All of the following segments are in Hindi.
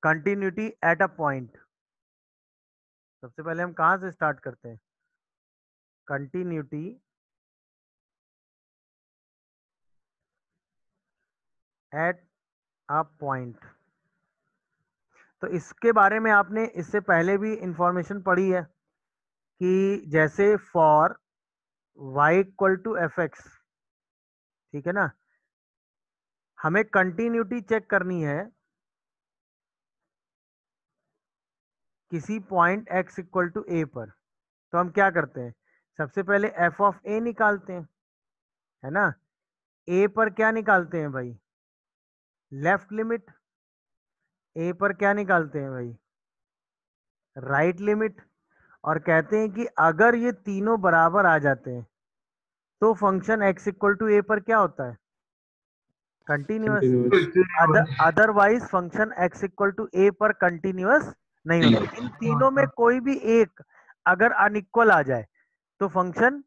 Continuity at a point. सबसे पहले हम कहां से स्टार्ट करते हैं? Continuity at a point. तो इसके बारे में आपने इससे पहले भी इंफॉर्मेशन पढ़ी है कि जैसे for y equal to f x, ठीक है ना, हमें कंटिन्यूटी चेक करनी है किसी पॉइंट x इक्वल टू ए पर। तो हम क्या करते हैं, सबसे पहले f ऑफ a निकालते हैं, है ना। a पर क्या निकालते हैं भाई? Left limit. a पर क्या निकालते हैं भाई? Right limit. और कहते हैं कि अगर ये तीनों बराबर आ जाते हैं तो फंक्शन x इक्वल टू ए पर क्या होता है? Continuous. Otherwise function x equal to ए पर कंटिन्यूअस नहीं होता। इन तीनों में कोई भी एक अगर अनइक्वल आ जाए तो फंक्शन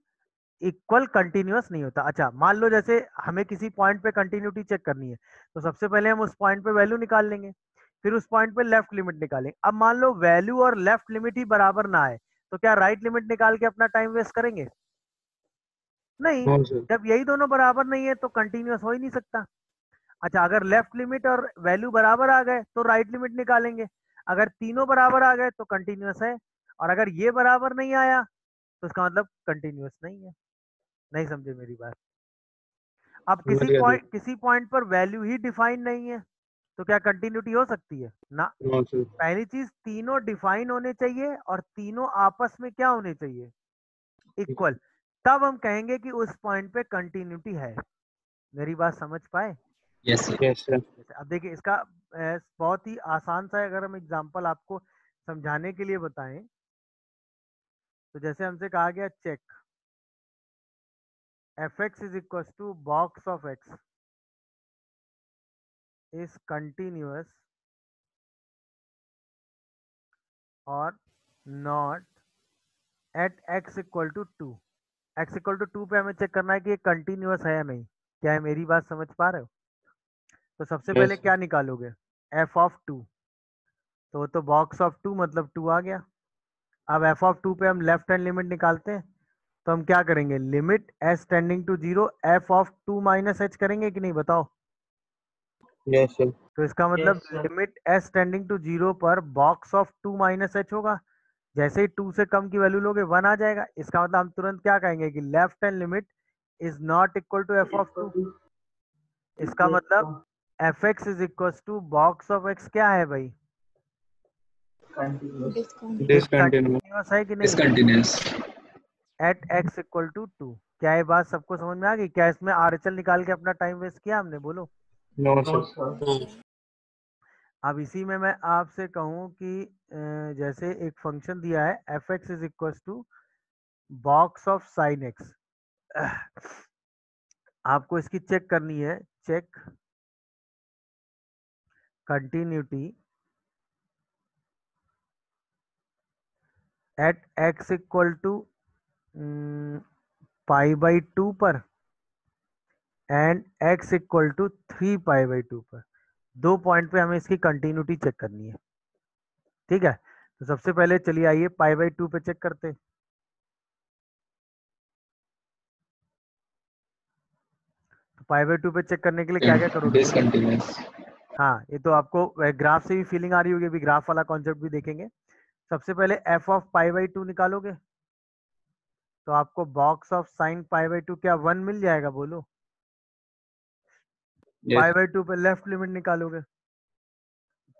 इक्वल कंटिन्यूअस नहीं होता। अच्छा, मान लो जैसे हमें किसी पॉइंट पे कंटिन्यूटी चेक करनी है, तो सबसे पहले हम उस पॉइंट पे वैल्यू निकाल लेंगे, फिर उस पॉइंट पे लेफ्ट लिमिट निकालेंगे। अब मान लो वैल्यू और लेफ्ट लिमिट ही बराबर ना आए, तो क्या राइट लिमिट निकाल के अपना टाइम वेस्ट करेंगे? नहीं। हाँ सर। जब यही दोनों बराबर नहीं है तो कंटिन्यूअस हो ही नहीं सकता। अच्छा, अगर लेफ्ट लिमिट और वैल्यू बराबर आ गए तो राइट लिमिट निकालेंगे। अगर तीनों बराबर आ गए तो कंटिन्यूअस है, और अगर ये बराबर नहीं आया तो इसका मतलब कंटिन्यूअस नहीं है। नहीं समझे मेरी बात? अब समझ गया सर। किसी पॉइंट पर वैल्यू ही डिफाइन नहीं है तो क्या कंटिन्यूटी हो सकती है ना? हाँ सर। पहली चीज, तीनों डिफाइन होने चाहिए और तीनों आपस में क्या होने चाहिए? इक्वल। तब हम कहेंगे कि उस पॉइंट पे कंटिन्यूटी है। मेरी बात समझ पाए? Yes sir. Yes sir. जैसे अब देखिए इसका बहुत ही आसान सा है, अगर हम एग्जांपल आपको समझाने के लिए बताएं तो जैसे हमसे कहा गया check F x is equal to box of X is continuous और not at x equal to two. X equal to two पे हमें चेक करना है कि ये कंटिन्यूअस है या नहीं। क्या है, मेरी बात समझ पा रहे हो? तो सबसे पहले यस क्या निकालोगे? F of two. तो वो तो बॉक्स ऑफ टू मतलब टू आ गया। अब एफ ऑफ टू पे हम लेफ्ट हैंड लिमिट निकालते हैं, तो हम क्या करेंगे? Limit S tending to zero F of two minus H करेंगे कि नहीं, बताओ? Yes sir. तो इसका मतलब limit S tending to zero पर box of two minus H होगा। जैसे ही टू से कम की वैल्यू लोगे वन आ जाएगा। इसका मतलब हम तुरंत क्या कहेंगे कि left hand limit is not equal to f of two. इसका मतलब f x is equal to box of x क्या है भाई? डिसकंटिन्यूअस। डिसकंटिन्यूअस है कि नहीं? Discontinuous. At x equal to two. क्या ये बात सबको समझ में आ गई? क्या इसमें आरएचएल निकाल के अपना टाइम वेस्ट किया हमने? बोलो। No sir. अब इसी में मैं आपसे कहूं कि जैसे एक फंक्शन दिया है F x is equal to box of sine X. आपको इसकी चेक करनी है, check continuity at x equal to pi by two पर and X equal to three pi by two पर। दो पॉइंट पे हमें इसकी कंटिन्यूटी चेक करनी है, ठीक है। तो सबसे पहले चलिए आइए पाई बाई टू पे चेक करते हैं। तो पाई बाई टू पे चेक करने के लिए क्या क्या करोगे बोलो? डिसकंटिन्यूअस। हाँ, ये तो आपको ग्राफ से भी फीलिंग आ रही होगी, अभी ग्राफ वाला कॉन्सेप्ट भी देखेंगे। सबसे पहले F of pi by two निकालोगे तो आपको box of sine pi by two क्या वन मिल जाएगा? बोलो। Pi yes. बाई टू पे लेफ्ट लिमिट निकालोगे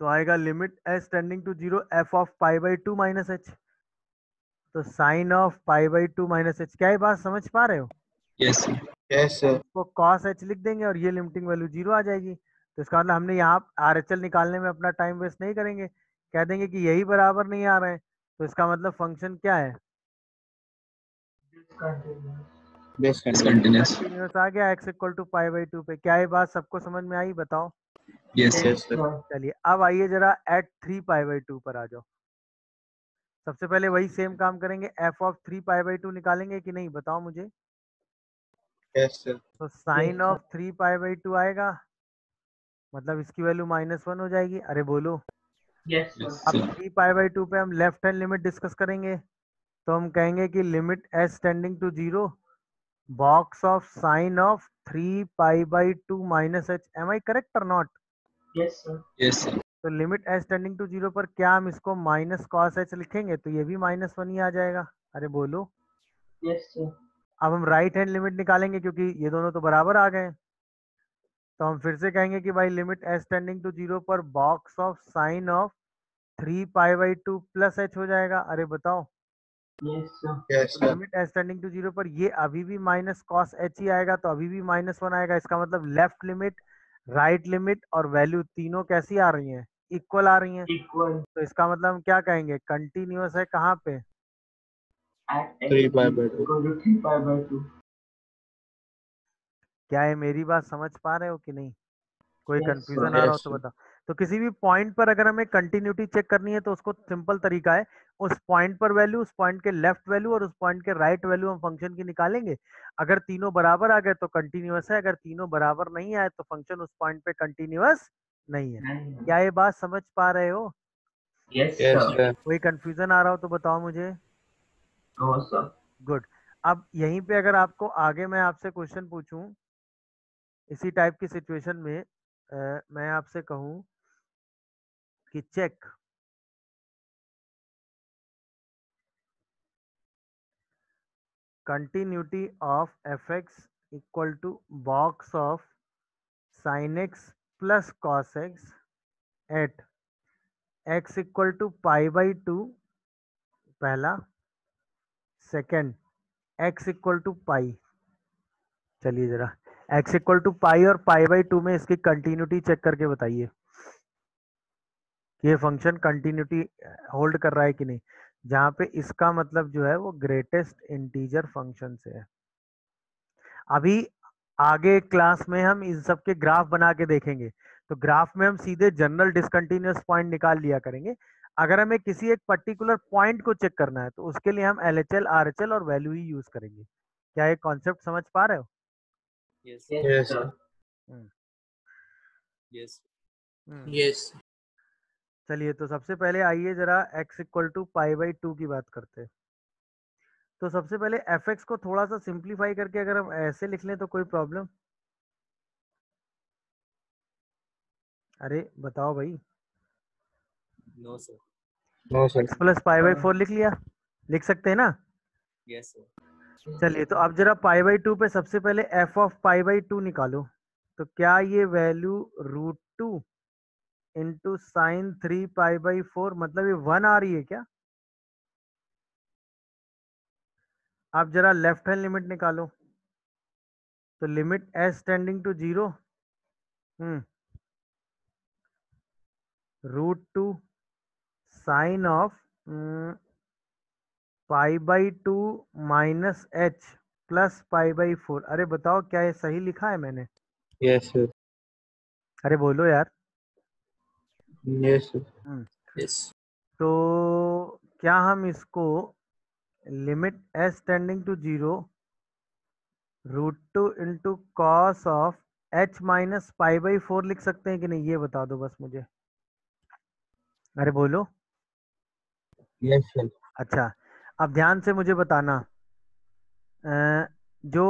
तो आएगा limit S tending to zero F of pi by two minus H. तो sine of pi by two minus H. क्या ये बात समझ पा रहे हो? Yes sir. Yes sir. इसको कॉस एच लिख देंगे और ये लिमिटिंग वैल्यू जीरो आ जाएगी। तो इसका मतलब हमने यहाँ आर एच एल निकालने में अपना टाइम वेस्ट नहीं करेंगे, कह देंगे कि यही बराबर नहीं आ रहे हैं। तो इसका मतलब फंक्शन क्या है? डिसकंटिन्यूअस। डिसकंटिन्यूअस। कंटिन्यूअस आ गया X equal to pi by two पे। क्या ये बात सबको समझ में आई? बताओ। Yes sir. Yes sir. चलिए अब आइए जरा at three pi by two पर आ जाओ। सबसे पहले वही सेम काम करेंगे, F of three pi by two निकालेंगे कि नहीं, बताओ मुझे। Yes sir. तो sine of three pi by two आएगा मतलब इसकी वैल्यू -1 हो जाएगी। अरे बोलो। Yes, sir. Yes, अब sir. 3π/2 पे हम लेफ्ट हैंड लिमिट डिस्कस करेंगे, तो हम कहेंगे कि limit s tending to 0 box of sine of 3π/2 - h। Am I correct और not? Yes, sir. Yes, sir. तो लिमिट s टेंडिंग टू 0 पर क्या हम इसको माइनस कॉस h लिखेंगे, तो ये भी -1 ही आ जाएगा। अरे बोलो। Yes, sir. अब हम राइट हैंड लिमिट निकालेंगे क्योंकि ये दोनों तो बराबर आ गए, तो हम फिर से कहेंगे कि भाई लिमिट s टेंडिंग टू 0 पर box of sine of 3π/2 + h हो जाएगा। अरे बताओ। Yes, sir. Yes, तो sir. Limit s tending to 0 पर ये अभी भी माइनस कॉस h ही आएगा, तो अभी भी -1 आएगा। इसका मतलब लेफ्ट लिमिट, राइट लिमिट और वैल्यू तीनों कैसी आ रही हैं, इक्वल आ रही हैं। Equal तो इसका मतलब हम क्या कहेंगे, कंटिन्यूअस है कहाँ पे, at x 3π/2. equal to 3π/2. क्या है, मेरी बात समझ पा रहे हो कि नहीं? कोई Yes, कंफ्यूजन sir. आ रहा हो Yes, तो sir. बताओ। तो किसी भी पॉइंट पर अगर हमें कंटिन्यूटी चेक करनी है तो उसको सिंपल तरीका है, उस पॉइंट पर वैल्यू, उस पॉइंट के लेफ्ट वैल्यू और उस पॉइंट के राइट वैल्यू हम फंक्शन की निकालेंगे। अगर तीनों बराबर आ गए तो कंटिन्यूअस है, अगर तीनों बराबर नहीं आए तो फंक्शन उस पॉइंट पे कंटिन्यूअस नहीं है। Nine. क्या ये बात समझ पा रहे हो? Yes, Yes, sir. sir. कोई कंफ्यूजन आ रहा हो तो बताओ मुझे। No, sir. गुड। अब यहीं पे अगर आपको आगे मैं आपसे क्वेश्चन पूछूं इसी टाइप की सिचुएशन में, मैं आपसे कहूं कि check continuity of fx equal to box of sin x plus cos x at x equal to π/2, पहला। सेकंड, x इक्वल टू पाई। चलिए जरा x इक्वल टू पाई और π/2 में इसकी कंटिन्यूटी चेक करके बताइए कि ये फंक्शन कंटिन्यूटी होल्ड कर रहा है कि नहीं, जहां पे इसका मतलब जो है वो ग्रेटेस्ट इंटीजर फंक्शन से है। अभी आगे क्लास में हम इन सब के ग्राफ बना के देखेंगे, तो ग्राफ में हम सीधे जनरल डिसकंटिन्यूअस पॉइंट निकाल लिया करेंगे। अगर हमें किसी एक पर्टिकुलर पॉइंट को चेक करना है तो उसके लिए हम LHL RHL और वैल्यू ही यूज करेंगे। क्या ये कॉन्सेप्ट समझ पा रहे हो? Yes. Yes, Yes, sir. sir. हम्म, Yes. हम्म। Yes. चलिए तो सबसे पहले आइए जरा x इक्वल टू π/2 की बात करते हैं। तो सबसे पहले fx को थोड़ा सा सिंप्लीफाई करके अगर हम ऐसे लिख लें तो कोई प्रॉब्लम? अरे बताओ भाई। No, sir. No, sir. x + π/4 लिख लिया, लिख सकते हैं ना? Yes, sir. चलिए तो अब जरा π/2 पे सबसे पहले f ऑफ π/2 निकालो। तो क्या ये वैल्यू √2 इंटू साइन 3π/4, मतलब ये 1 आ रही है क्या? आप जरा लेफ्ट हैंड लिमिट निकालो। तो limit s tending to 0 √2 sine of π/2 - h plus π/4। अरे बताओ क्या ये सही लिखा है मैंने? Yes, sir. अरे बोलो यार। Yes, sir. हम्म, Yes. तो क्या हम इसको limit s tending to 0 √2 into cos of h - π/4 लिख सकते हैं कि नहीं, ये बता दो बस मुझे। अरे बोलो। Yes, sir. अच्छा, अब ध्यान से मुझे बताना, जो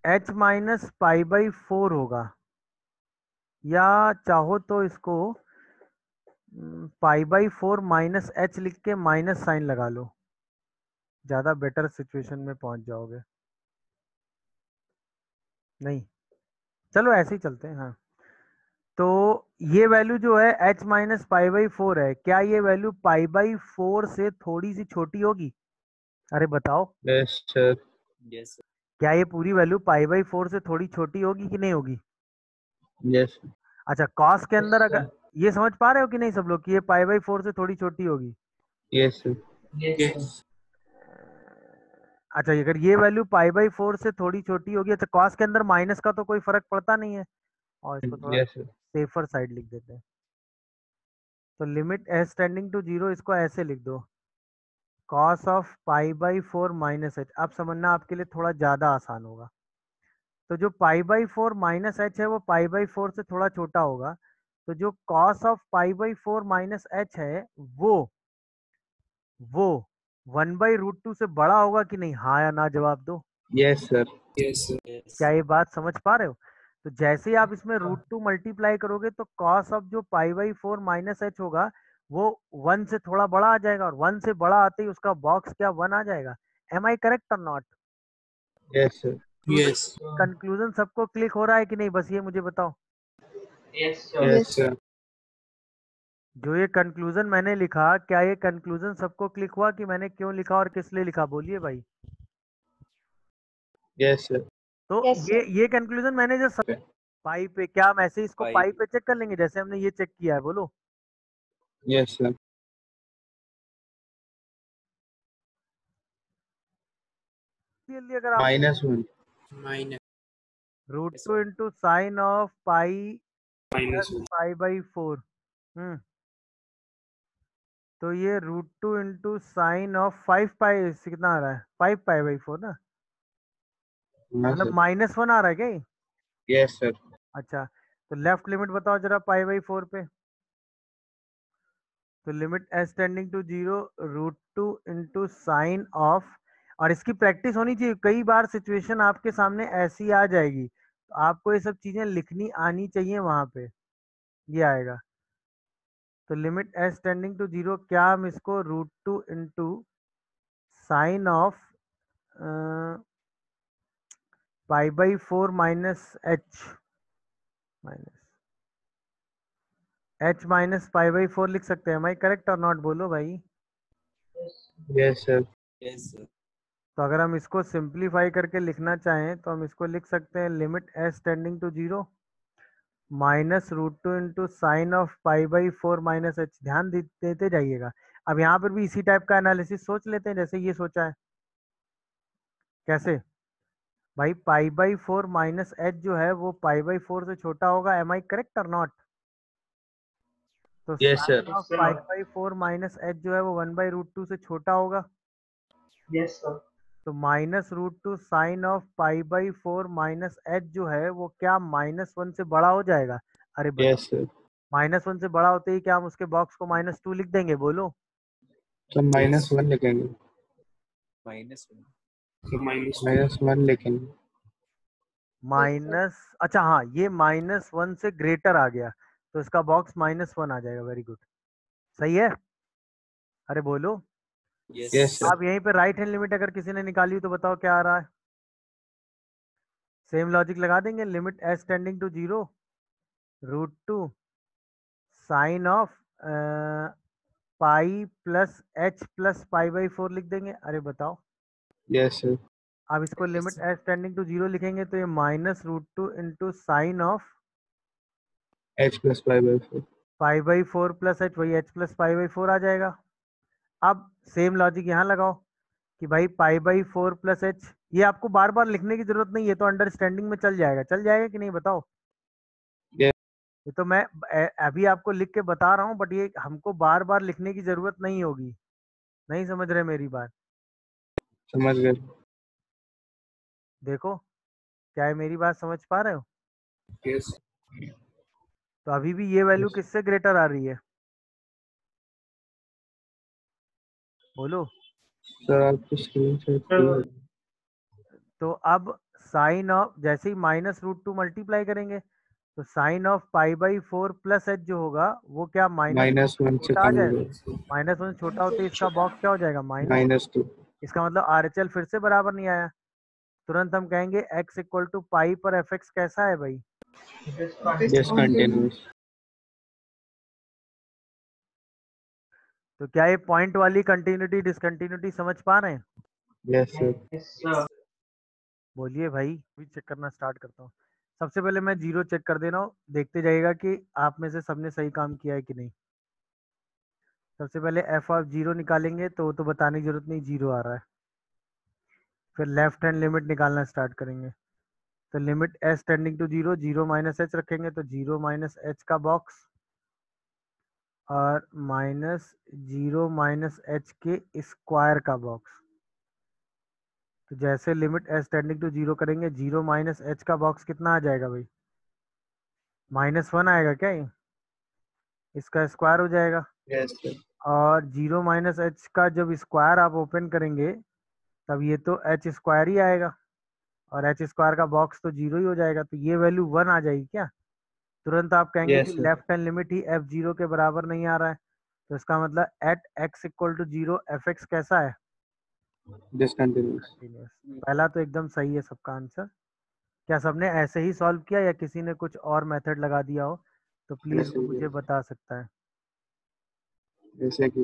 h - π/4 होगा, या चाहो तो इसको π/4 - h लिख के माइनस साइन लगा लो, ज़्यादा बेटर सिचुएशन में पहुंच जाओगे। नहीं, चलो ऐसे ही चलते हैं। हाँ, तो ये वैल्यू जो है h - π/4 है, क्या ये वैल्यू π/4 से थोड़ी सी छोटी होगी? अरे बताओ। Yes, sir. Yes, sir. क्या ये पूरी वैल्यू π/4 से थोड़ी छोटी होगी कि नहीं होगी? Yes, sir. अच्छा, कॉस के Yes, अंदर अगर sir. ये समझ पा रहे हो कि नहीं सब लोग कि ये π/4 से थोड़ी छोटी होगी? Yes, sir. Yes, sir. अच्छा, अगर ये वैल्यू π/4 से थोड़ी छोटी होगी, अच्छा कॉस के अंदर माइनस का तो कोई फर्क पड़ता नहीं है, और इसको थोड़ा Yes, sir. सेफर साइड लिख देते हैं। तो लिमिट s टेंडिंग टू 0 इसको ऐसे लिख दो, cos ऑफ π/4 - h। अब समझना आपके लिए थोड़ा ज्यादा आसान होगा। तो जो पाई बाई 4 माइनस एच है वो पाई बाई 4 से थोड़ा छोटा होगा, तो जो cos of pi by 4 minus H है वो 1/√2 से बड़ा होगा कि नहीं, हाँ या ना जवाब दो। Yes, sir. Yes, sir. Yes. क्या ये बात समझ पा रहे हो? तो जैसे ही आप इसमें √2 मल्टीप्लाई करोगे तो कॉस ऑफ जो पाई बाई 4 माइनस एच होगा वो 1 से थोड़ा बड़ा आ जाएगा, और 1 से बड़ा आते ही उसका बॉक्स क्या 1 आ जाएगा। एम आई करेक्ट और not? Yes, sir. Yes. Conclusion सबको क्लिक हो रहा है कि नहीं, बस ये मुझे बताओ। Yes, sir. Yes, sir. जो ये कंक्लूजन मैंने लिखा, क्या ये कंक्लूजन सबको क्लिक हुआ कि मैंने क्यों लिखा और किस लिए लिखा, बोलिए भाई। Yes, sir. तो ये कंक्लूजन मैंने जो पाई पे, क्या हम ऐसे ही इसको पाई पाई पे चेक कर लेंगे जैसे हमने ये चेक किया है, बोलो। Yes, sir. Clearly अगर आप -1. minus √2 into sine of pi minus plus 1. Pi by 4, तो ये √2 इंटू साइन ऑफ 5 पाई से कितना आ रहा है, 5 पाई बाई 4 ना, हाँ मतलब सर. -1 आ रहा है क्या ये? Yes, sir. अच्छा, तो लेफ्ट लिमिट बताओ जरा पाई बाई 4 पे। तो limit S tending to 0 √2 into sine of, और इसकी प्रैक्टिस होनी चाहिए, कई बार सिचुएशन आपके सामने ऐसी आ जाएगी, तो आपको ये सब चीजें लिखनी आनी चाहिए वहां पे, ये आएगा। तो लिमिट एस टेंडिंग टू 0, क्या हम इसको √2 into sine of pi by 4 minus H minus pi by 4 लिख सकते हैं, मैं करेक्ट और नॉट, बोलो भाई। Yes, sir. Yes, sir. तो अगर हम इसको सिंप्लीफाई करके लिखना चाहें तो हम इसको लिख सकते हैं limit S tending to 0 minus √2 into sine of pi by 4 minus h. ध्यान देते जाइएगा। अब यहाँ पर भी इसी टाइप का एनालिसिस सोच लेते हैं जैसे ये सोचा है। कैसे भाई, पाई बाई 4 माइनस एच जो है वो पाई बाई 4 से छोटा होगा, एम आई करेक्ट और नॉट? तो Yes, sir. Sine of pi by 4 minus h जो है वो 1/√2 से छोटा होगा, Yes, sir. तो -√2 sine of pi by 4 minus h जो है वो क्या -1 से बड़ा हो जाएगा? अरे बताओ, Yes, sir. -1 से बड़ा होते ही क्या हम उसके बॉक्स को -2 लिख देंगे, बोलो। तो -1 लिखेंगे. Minus 1. So minus 2. -1 लिखेंगे. माइनस, अच्छा हाँ, ये -1 से ग्रेटर आ गया तो इसका बॉक्स -1 आ जाएगा। वेरी गुड, सही है। अरे बोलो। Yes. Yes, sir. अब यहीं पे राइट हैंड लिमिट अगर किसी ने निकाली हो तो बताओ क्या आ रहा है। सेम लॉजिक लगा देंगे, limit S tending to 0 √2 sine of pi plus h plus pi by 4 लिख देंगे। अरे बताओ, Yes, sir. अब इसको लिमिट एस टेंडिंग टू 0 लिखेंगे तो ये -√2 into sine of H plus pi/4. Pi by 4 plus H, वही एच प्लस पाई बाई 4 आ जाएगा। अब सेम लॉजिक यहाँ लगाओ कि भाई पाई बाई 4 प्लस एच, ये आपको बार बार लिखने की जरूरत नहीं है, तो अंडरस्टैंडिंग में चल जाएगा, चल जाएगा कि नहीं बताओ। Yes. ये तो मैं अभी आपको लिख के बता रहा हूँ, बट ये हमको बार बार लिखने की जरूरत नहीं होगी। नहीं समझ रहे मेरी बात? समझ गए. देखो, क्या है, मेरी बात समझ पा रहे हो? Yes. तो अभी भी ये वैल्यू किससे ग्रेटर आ रही है, बोलो। सर आपकी स्क्रीन से तो अब साइन ऑफ, जैसे ही -√2 मल्टीप्लाई करेंगे तो sine of pi by 4 plus h जो होगा वो क्या -1 से छोटा आ कम जाएगा। होगा. -1 छोटा होते ही इसका बॉक्स क्या हो जाएगा, -2. इसका मतलब RHL फिर से बराबर नहीं आया। तुरंत हम कहेंगे x इक्वल टू पाई पर एफ एक्स कैसा है भाई, Yes, continuous. तो क्या ये पॉइंट वाली कंटिन्यूटी डिसकंटिन्यूटी समझ पा रहे हैं? Yes, sir. Yes, sir. बोलिए भाई, भी चेक करना स्टार्ट करता हूँ। सबसे पहले मैं 0 चेक कर दे रहा हूँ, देखते जाइएगा कि आप में से सबने सही काम किया है कि नहीं। सबसे पहले एफ ऑफ 0 निकालेंगे तो वो तो बताने की जरूरत नहीं, 0 आ रहा है। फिर लेफ्ट हैंड लिमिट निकालना स्टार्ट करेंगे, तो limit S tending to 0, 0 minus h रखेंगे तो 0 माइनस एच का बॉक्स और -0 माइनस एच के स्क्वायर का बॉक्स। तो जैसे लिमिट एस टेंडिंग टू 0 करेंगे, 0 माइनस एच का बॉक्स कितना आ जाएगा भाई? -1 आएगा क्या ये? इसका स्क्वायर हो जाएगा। Yes, sir. और 0 माइनस एच का जब स्क्वायर आप ओपन करेंगे तब ये तो एच स्क्वायर ही आएगा, और एच स्क्वायर का बॉक्स तो 0 ही हो जाएगा, तो ये वैल्यू 1 आ जाएगी क्या? तुरंत आप कहेंगे Yes, कि sir. लेफ्ट हैंड लिमिट ही एफ जीरो के बराबर नहीं आ रहा है, तो इसका मतलब at x equal to 0 f x कैसा है? Discontinuous. कंटिन्यूअस। पहला तो एकदम सही है सबका आंसर। क्या सबने ऐसे ही सॉल्व किया या किसी ने कुछ और मेथड लगा दिया हो तो प्लीज Yes, वो sir. मुझे बता सकता है। जैसे कि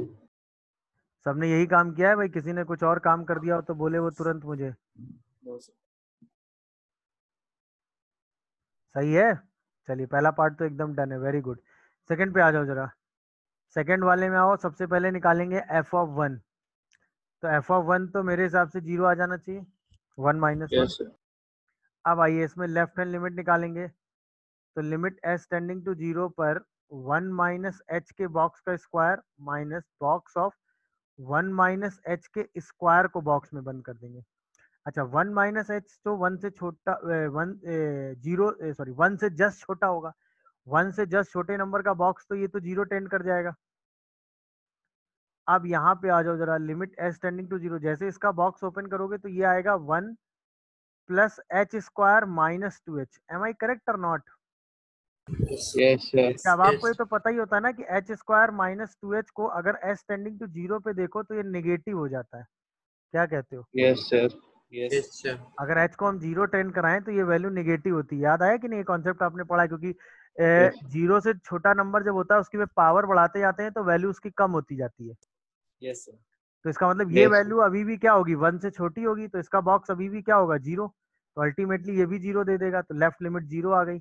सबने यही काम किया है भाई? किसी ने कुछ और काम कर दिया हो तो बोले वो तुरंत मुझे। No, sir. सही है। चलिए पहला पार्ट तो एकदम डन है, वेरी गुड। सेकंड पे आ जाओ जरा। सेकंड वाले में आओ, सबसे पहले निकालेंगे एफ ऑफ 1। तो एफ ऑफ 1 तो मेरे हिसाब से 0 आ जाना चाहिए, 1 माइनस 1। Yes, sir. अब आइए इसमें लेफ्ट हैंड लिमिट निकालेंगे। तो लिमिट एस टेंडिंग टू 0 पर 1 माइनस एच के बॉक्स का square minus box of 1 minus h के स्क्वायर को बॉक्स में बंद कर देंगे। अच्छा, 1 माइनस एच तो 1 से छोटा, 1 से जस्ट छोटा होगा। 1 से जस्ट छोटे नंबर का बॉक्स तो ये तो 0 टेंड कर जाएगा। अब यहाँ पे आ जाओ जरा, लिमिट एस टेंडिंग टू 0, जैसे इसका बॉक्स ओपन करोगे तो ये आएगा 1 plus h square minus 2h। Am I correct और नॉट? Yes, sir. क्या अब आपको ये तो पता ही होता है ना कि एच स्क्वायर माइनस 2h को अगर एस टेंडिंग टू 0 पे देखो तो ये नेगेटिव हो जाता है। क्या कहते हो? Yes, sir. Yes. sir. अगर एच को हम 0 टेंड कराएं तो ये वैल्यू नेगेटिव होती है। याद आया कि नहीं? कॉन्सेप्ट आपने पढ़ा है, क्योंकि Yes. 0 से छोटा नंबर जब होता है उसकी पावर बढ़ाते जाते हैं तो वैल्यू उसकी कम होती जाती है। Yes, sir. तो इसका मतलब ये Yes, sir. वैल्यू अभी भी क्या होगी? 1 से छोटी होगी, तो इसका बॉक्स अभी भी क्या होगा? 0। तो अल्टीमेटली ये भी 0 दे देगा, तो लेफ्ट लिमिट 0 आ गई।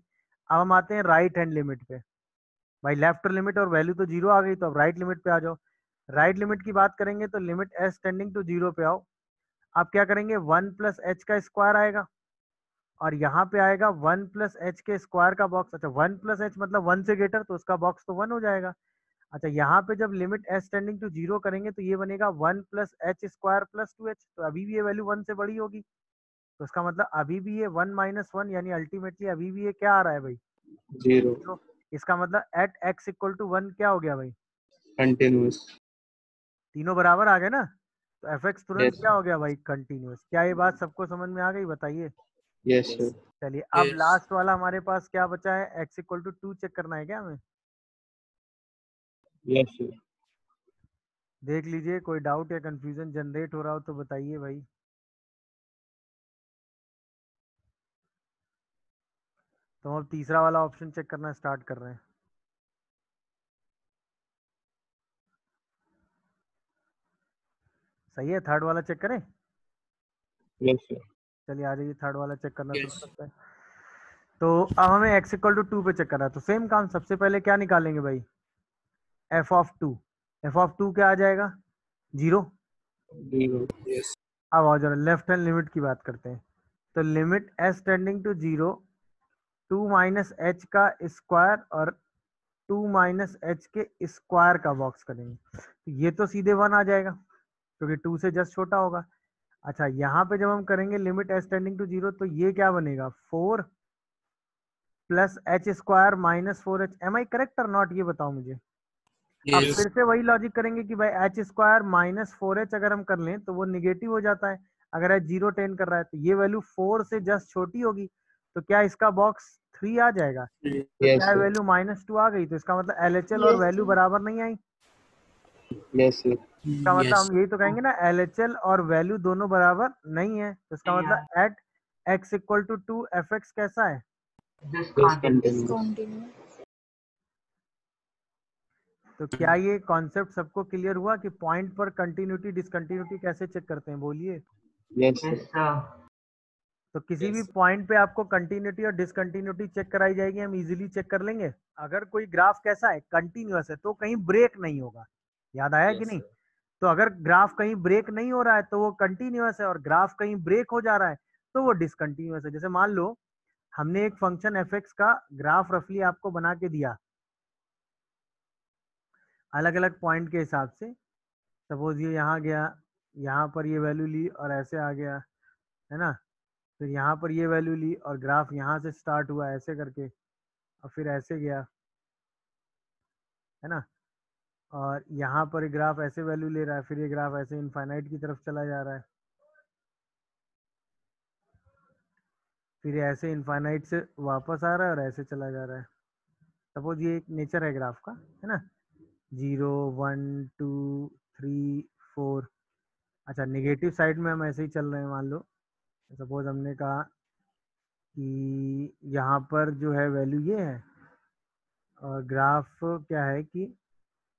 अब हम आते हैं राइट हैंड लिमिट पे। भाई लेफ्ट लिमिट और वैल्यू तो 0 आ गई, तो अब राइट लिमिट पे आ जाओ। राइट लिमिट की बात करेंगे तो लिमिट एस टेंडिंग टू 0 पे आओ। आप क्या करेंगे? 1 प्लस एच का स्क्वायर आएगा, और यहाँ पे आएगा 1 प्लस एच के स्क्वायर का बॉक्स। अच्छा, 1 प्लस एच मतलब 1 से ग्रेटर, तो उसका बॉक्स तो 1 हो जाएगा। अच्छा, यहाँ पे जब लिमिट एस टेंडिंग टू 0 करेंगे तो ये बनेगा 1 plus h square plus 2h। तो अभी भी ये वैल्यू 1 से बड़ी होगी, तो इसका मतलब अभी भी ये 1 माइनस 1, यानी अल्टीमेटली अभी भी ये क्या आ रहा है भाई? 0. 0। इसका मतलब एट एक्स इक्वल टू 1 क्या हो गया भाई? Continuous. तीनों बराबर आ गए ना, तो एफ एक्स तुरंत Yes. क्या हो गया भाई? कंटिन्यूअस। क्या ये बात सबको समझ में आ गई? बताइए। Yes, Yes. sir. चलिए अब लास्ट वाला हमारे पास क्या बचा है? एक्स इक्वल टू 2 चेक करना है क्या हमें? Yes, sir. देख लीजिए, कोई डाउट या कंफ्यूजन जनरेट हो रहा हो तो बताइए भाई। तो हम अब तीसरा वाला ऑप्शन चेक करना स्टार्ट कर रहे हैं। सही है, थर्ड वाला चेक करें? Yes, sir. चलिए आ जाइए, थर्ड वाला चेक करना शुरू करते हैं। तो अब हमें एक्स इक्वल टू 2 पे चेक करना है, तो सेम काम, सबसे पहले क्या निकालेंगे भाई? F of 2। एफ ऑफ 2 क्या आ जाएगा? 0। 0. अब आओ जरा लेफ्ट हैंड लिमिट की बात करते हैं। तो limit S tending to 0, 2 minus h का स्क्वायर और 2 माइनस एच के स्क्वायर का बॉक्स करेंगे, तो ये तो सीधे 1 आ जाएगा क्योंकि 2 से जस्ट छोटा होगा। अच्छा, यहाँ पे जब हम करेंगे लिमिट एस टेंडिंग टू 0 तो ये क्या बनेगा? 4 plus h square minus 4h। Am I correct और नॉट? ये बताओ मुझे। अब फिर से वही लॉजिक करेंगे कि भाई एच स्क्वायर माइनस 4h अगर हम कर लें तो वो निगेटिव हो जाता है अगर एच 0 टेन कर रहा है, तो ये वैल्यू 4 से जस्ट छोटी होगी, तो क्या इसका बॉक्स 3 आ जाएगा? तो Yes, क्या sir. वैल्यू -2 आ गई, तो इसका मतलब एलएचएल और वैल्यू बराबर नहीं आई। Yes, sir. इसका मतलब हम यही तो कहेंगे ना, एलएचएल और वैल्यू दोनों बराबर नहीं है, तो इसका मतलब at x equal to 2 f x कैसा है? Discontinuous. तो क्या ये कॉन्सेप्ट सबको क्लियर हुआ कि पॉइंट पर कंटिन्यूटी डिसकंटिन्यूटी कैसे चेक करते हैं? बोलिए। Yes, sir. Yes, sir. तो किसी भी Yes. पॉइंट पे आपको कंटिन्यूटी और डिसकंटिन्यूटी चेक कराई जाएगी, हम इजीली चेक कर लेंगे। अगर कोई ग्राफ कैसा है? कंटिन्यूअस है, तो कहीं ब्रेक नहीं होगा। याद आया कि Yes, नहीं? sir. तो अगर ग्राफ कहीं ब्रेक नहीं हो रहा है तो वो कंटिन्यूअस है, और ग्राफ कहीं ब्रेक हो जा रहा है तो वो डिसकंटिन्यूअस है। जैसे मान लो हमने एक फंक्शन एफ एक्स का ग्राफ रफली आपको बना के दिया अलग अलग पॉइंट के हिसाब से। सपोज ये यहाँ गया, यहाँ पर ये वैल्यू ली और ऐसे आ गया, है ना। फिर यहाँ पर ये वैल्यू ली और ग्राफ यहाँ से स्टार्ट हुआ ऐसे करके और फिर ऐसे गया, है ना। और यहाँ पर ग्राफ ऐसे वैल्यू ले रहा है, फिर ये ग्राफ ऐसे इनफाइनाइट की तरफ चला जा रहा है, फिर ये ऐसे इनफाइनाइट से वापस आ रहा है और ऐसे चला जा रहा है। सपोज ये एक नेचर है ग्राफ का, है ना, 0 1 2 3 4। अच्छा, नेगेटिव साइड में हम ऐसे ही चल रहे हैं, मान लो सपोज हमने कहा कि यहाँ पर जो है वैल्यू ये है और ग्राफ क्या है कि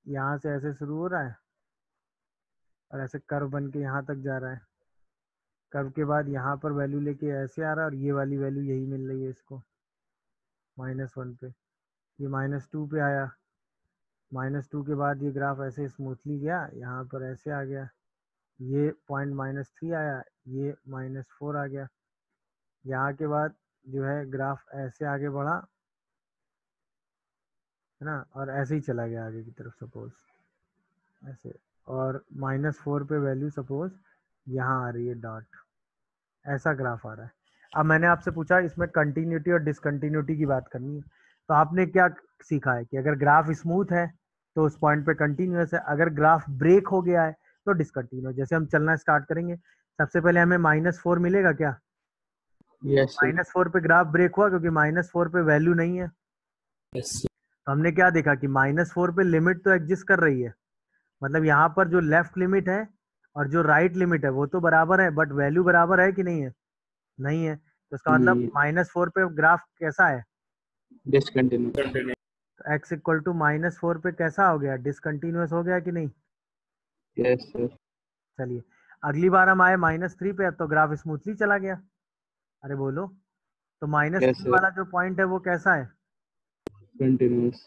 यहाँ से ऐसे शुरू हो रहा है और ऐसे कर्व बन के यहाँ तक जा रहा है। कर्व के बाद यहाँ पर वैल्यू लेके ऐसे आ रहा है और ये वाली वैल्यू यही मिल रही है इसको -1 पे। ये -2 पे आया, -2 के बाद ये ग्राफ ऐसे स्मूथली गया, यहाँ पर ऐसे आ गया, ये पॉइंट -3 आया, ये -4 आ गया। यहाँ के बाद जो है ग्राफ ऐसे आगे बढ़ा, है ना, और ऐसे ही चला गया आगे की तरफ सपोज ऐसे, और -4 पे वैल्यू सपोज यहाँ आ रही है डॉट, ऐसा ग्राफ आ रहा है। अब मैंने आपसे पूछा इसमें कंटिन्यूटी और डिसकंटिन्यूटी की बात करनी है, तो आपने क्या सीखा है कि अगर ग्राफ स्मूथ है तो उस पॉइंट पे कंटिन्यूअस है, अगर ग्राफ ब्रेक हो गया है तो डिसकंटिन्यूअस। जैसे हम चलना स्टार्ट करेंगे, सबसे पहले हमें -4 मिलेगा क्या? Yes, sir. -4 पे ग्राफ ब्रेक हुआ क्योंकि -4 पे वैल्यू नहीं है। Yes, sir. तो हमने क्या देखा कि -4 पे लिमिट तो एग्जिस्ट कर रही है, मतलब यहाँ पर जो लेफ्ट लिमिट है और जो राइट लिमिट है वो तो बराबर है, बट वैल्यू बराबर है कि नहीं है? नहीं है। तो इसका मतलब -4 पे ग्राफ कैसा है? Discontinuous. तो x इक्वल टू -4 पे कैसा हो गया? डिसकंटिन्यूअस हो गया कि नहीं? Yes, sir. चलिए, अगली बार हम आए -3 पे, अब तो ग्राफ स्मूथली चला गया। अरे बोलो, तो Yes, -3 sir. वाला जो पॉइंट है वो कैसा है? Continuous.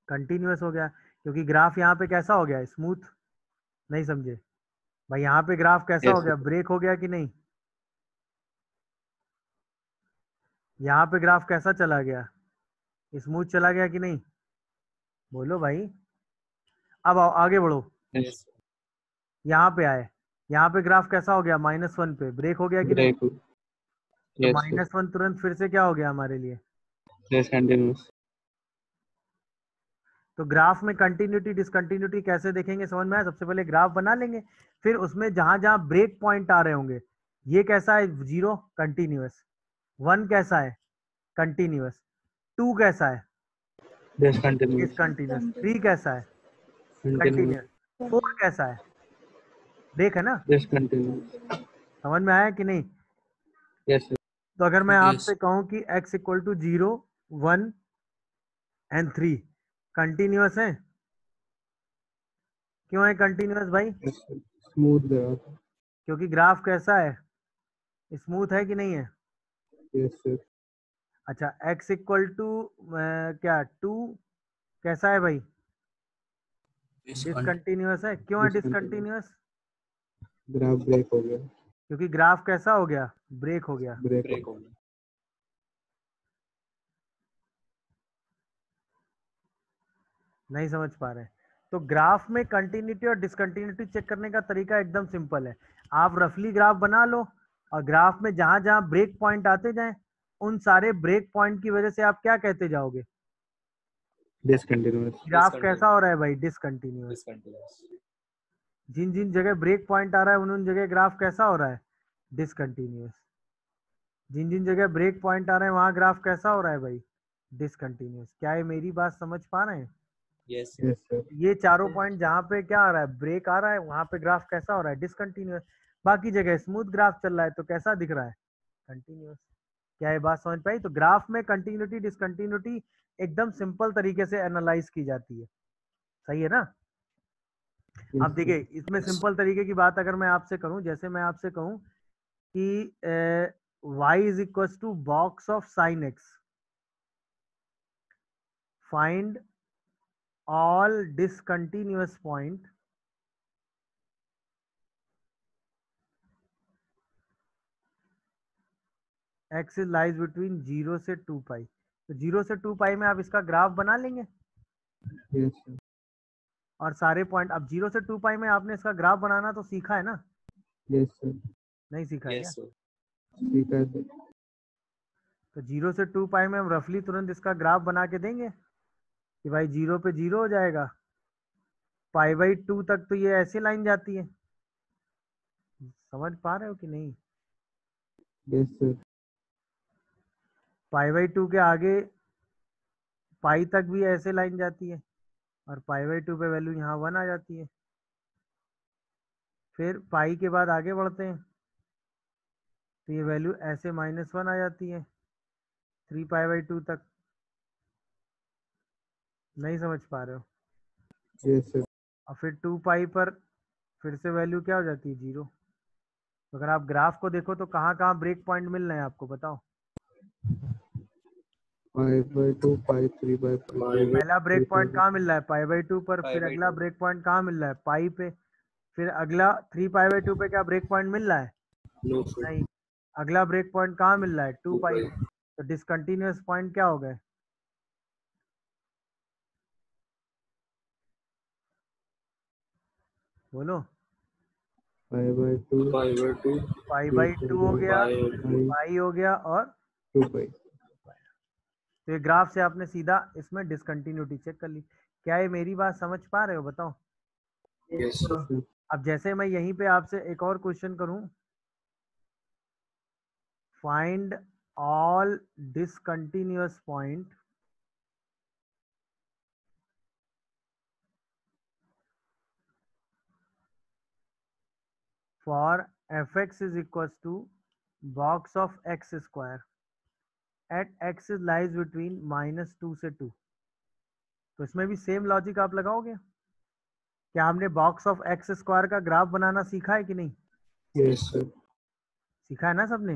कंटिन्यूअस हो गया, क्योंकि ग्राफ यहाँ पे कैसा हो गया? स्मूथ। नहीं समझे भाई, यहाँ पे ग्राफ कैसा हो Yes, गया? sir. ब्रेक हो गया कि नहीं? यहाँ पे ग्राफ कैसा चला गया? स्मूथ चला गया कि नहीं? बोलो भाई। अब आओ आगे बढ़ो, Yes, sir. यहाँ पे आए, यहाँ पे ग्राफ कैसा हो गया? -1 पे ब्रेक हो गया कि नहीं? Break. तो Yes, sir. -1 तुरंत फिर से क्या हो गया हमारे लिए? Discontinuous. तो ग्राफ में कंटिन्यूटी डिसकंटिन्यूटी कैसे देखेंगे, समझ में आया? सबसे पहले ग्राफ बना लेंगे, फिर उसमें जहां जहां ब्रेक पॉइंट आ रहे होंगे, ये कैसा है? 0 कंटिन्यूअस, 1 कैसा है? कंटिन्यूअस, 2 कैसा है? Discontinuous. डिसकंटिन्यूअस, 3 कैसा है? Continuous. कंटिन्यूअस, 4 कैसा है? ब्रेक है ना। Discontinuous. समझ में आया कि नहीं? Yes, sir. तो अगर मैं Yes. आपसे कहूं कि x equal to 0 1 and 3 continuous है, क्यों है कंटिन्यूअस भाई? Yes, sir. Smooth graph. क्योंकि ग्राफ कैसा है? स्मूथ है कि नहीं है? Yes, sir. अच्छा, x इक्वल टू क्या 2 कैसा है भाई? डिसकंटिन्यूअस है। क्यों है डिसकंटिन्यूअस? Graph break हो गया. क्योंकि ग्राफ कैसा हो गया? ब्रेक हो गया। Break. Break हो गया. नहीं समझ पा रहे हैं? तो ग्राफ में कंटिन्यूटी और डिसकंटिन्यूटी चेक करने का तरीका एकदम सिंपल है। आप रफली ग्राफ बना लो और ग्राफ में जहां जहां ब्रेक पॉइंट आते जाएं, उन सारे ब्रेक पॉइंट की वजह से आप क्या कहते जाओगे? Discontinuous. Graph Discontinuous. कैसा हो रहा है भाई? डिसकंटिन्यूअस। Discontinuous. जिन जिन जगह ब्रेक पॉइंट आ रहा है उन जगह ग्राफ कैसा हो रहा है? डिसकंटिन्यूअस। जिन जिन जगह ब्रेक पॉइंट आ रहे हैं वहां ग्राफ कैसा हो रहा है भाई? डिसकंटिन्यूअस। क्या ये मेरी बात समझ पा रहे हैं? Yes, sir. Yes, sir. ये चारों पॉइंट जहाँ पे क्या आ रहा है? ब्रेक आ रहा है, वहां पे ग्राफ कैसा हो रहा है? डिसकंटिन्यूअस। बाकी जगह स्मूथ ग्राफ चल रहा है तो कैसा दिख रहा है? कंटिन्यूअस। क्या ये बात समझ पाई? तो ग्राफ में कंटिन्यूटी डिसकंटिन्यूटी एकदम सिंपल तरीके से एनालाइज की जाती है, सही है ना। Yes, अब देखिए, इसमें सिंपल तरीके की बात अगर मैं आपसे करूं, जैसे मैं आपसे कहूं कि y is equal to box of sine x, find all discontinuous point x is lies between 0 से 2 पाई। तो 0 से 2 पाई में आप इसका ग्राफ बना लेंगे Yes, sir. और सारे पॉइंट। अब 0 से 2 पाई में आपने इसका ग्राफ बनाना तो सीखा है ना। Yes, sir. नहीं सीखा है क्या? Yes, sir. ठीक है सर। तो 0 से 2 पाई में हम रफली तुरंत इसका ग्राफ बना के देंगे कि भाई 0 पे 0 हो जाएगा, पाई बाई 2 तक तो ये ऐसे लाइन जाती है। समझ पा रहे हो कि नहीं? Yes sir. पाई बाई 2 के आगे पाई तक भी ऐसे लाइन जाती है और पाई बाई 2 पे वैल्यू यहाँ 1 आ जाती है। फिर पाई के बाद आगे बढ़ते हैं तो ये वैल्यू ऐसे -1 आ जाती है 3 पाई बाई 2 तक। नहीं समझ पा रहे हो? Yes sir. और फिर 2 पाई पर फिर से वैल्यू क्या हो जाती है 0। तो अगर आप ग्राफ को देखो तो कहाँ कहाँ ब्रेक पॉइंट मिल रहे हैं आपको बताओ। 5/2 पाई 3/5 पहला ब्रेक पॉइंट कहाँ मिल रहा है? पाई बाई 2 पर। Pi फिर by अगला 2. ब्रेक पॉइंट कहाँ मिल रहा है? पाई पे। फिर अगला 3 पाई बाई 2 पे क्या ब्रेक पॉइंट मिल रहा है? No, sir. नहीं। अगला ब्रेक पॉइंट कहाँ मिल रहा है? 2 2 पाई pi. पे। तो डिसकंटिन्यूअस पॉइंट क्या हो गए? बोलो। 5/2 Pi by 2. पाई बाई 2 हो गया, Pi. पाई हो गया और 2 पाई। तो ये ग्राफ से आपने सीधा इसमें डिसकंटिन्यूटी चेक कर ली। क्या ये मेरी बात समझ पा रहे हो बताओ? Yes, sir. अब जैसे मैं यहीं पे आपसे एक और क्वेश्चन करूं, find all discontinuous point for fx is equals to box of x square at x lies between -2 से 2। तो इसमें भी सेम लॉजिक आप लगाओगे? क्या हमने बॉक्स ऑफ एक्स स्क्वायर का ग्राफ बनाना सीखा है कि नहीं? Yes sir. सीखा है ना सबने?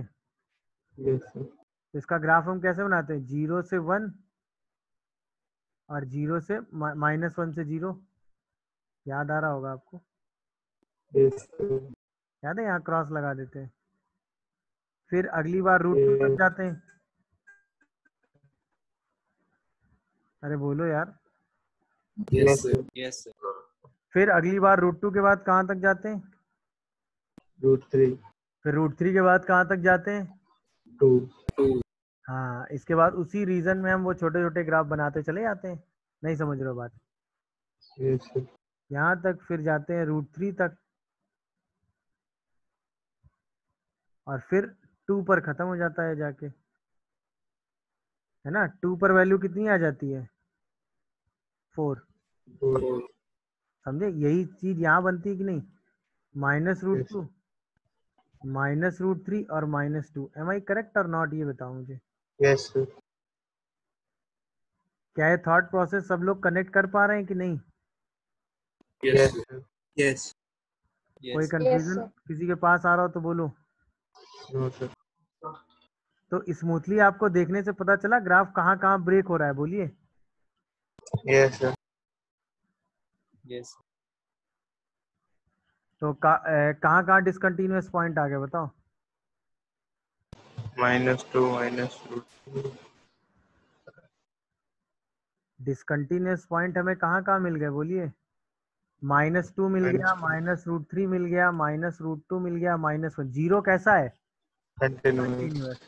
Yes sir. तो इसका ग्राफ हम कैसे बनाते हैं? 0 से 1 और 0 से -1 से 0। याद आ रहा होगा आपको? Yes sir. याद है? यहाँ क्रॉस लगा देते हैं। फिर अगली बार √2 तक जाते हैं। अरे बोलो यार। Yes, sir. Yes, sir. फिर अगली बार √2 के बाद कहाँ तक जाते हैं? √3 फिर √3 के बाद कहाँ तक जाते हैं? 2। 2. हाँ, इसके बाद उसी रीजन में हम वो छोटे छोटे ग्राफ बनाते चले जाते हैं। नहीं समझ रहे हो बात? Yes sir. यहाँ तक फिर जाते हैं √3 तक और फिर 2 पर खत्म हो जाता है जाके, है ना? 2 पर वैल्यू कितनी आ जाती है? 4। 4. समझे? यही चीज यहाँ बनती है कि नहीं? -√2 -√3 और -2। एम आई करेक्ट और नॉट? ये बताओ मुझे। Yes sir. क्या ये थॉट प्रोसेस सब लोग कनेक्ट कर पा रहे हैं कि नहीं? Yes, yes sir. Sir. Yes. कोई Yes. कंफ्यूजन किसी के पास आ रहा हो तो बोलो। No sir. तो स्मूथली आपको देखने से पता चला ग्राफ कहाँ कहाँ ब्रेक हो रहा है? बोलिए। Yes sir. Yes. तो कहाँ कहाँ डिसकंटिन्यूअस पॉइंट आ गए बताओ? -2 -√2। डिसकंटिन्यूअस पॉइंट हमें कहाँ कहाँ मिल गए? बोलिए। -2 मिल गया, -√3 मिल गया, -√2 मिल गया, -1। 0 कैसा है? कंटिन्यूअस। कंटिन्यूअस।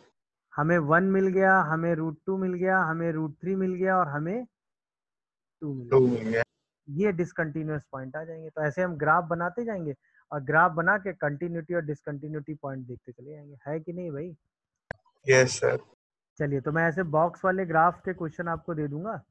हमें 1 मिल गया, हमें √2 मिल गया, हमें √3 मिल गया और हमें 2 मिल 2 गया। मिल गया। ये डिसकंटिन्यूअस पॉइंट आ जाएंगे। तो ऐसे हम ग्राफ बनाते जाएंगे और ग्राफ बना के कंटिन्यूटी और डिसकंटिन्यूटी पॉइंट देखते चले जाएंगे। है कि नहीं भाई? Yes sir. चलिए, तो मैं ऐसे बॉक्स वाले ग्राफ के क्वेश्चन आपको दे दूंगा।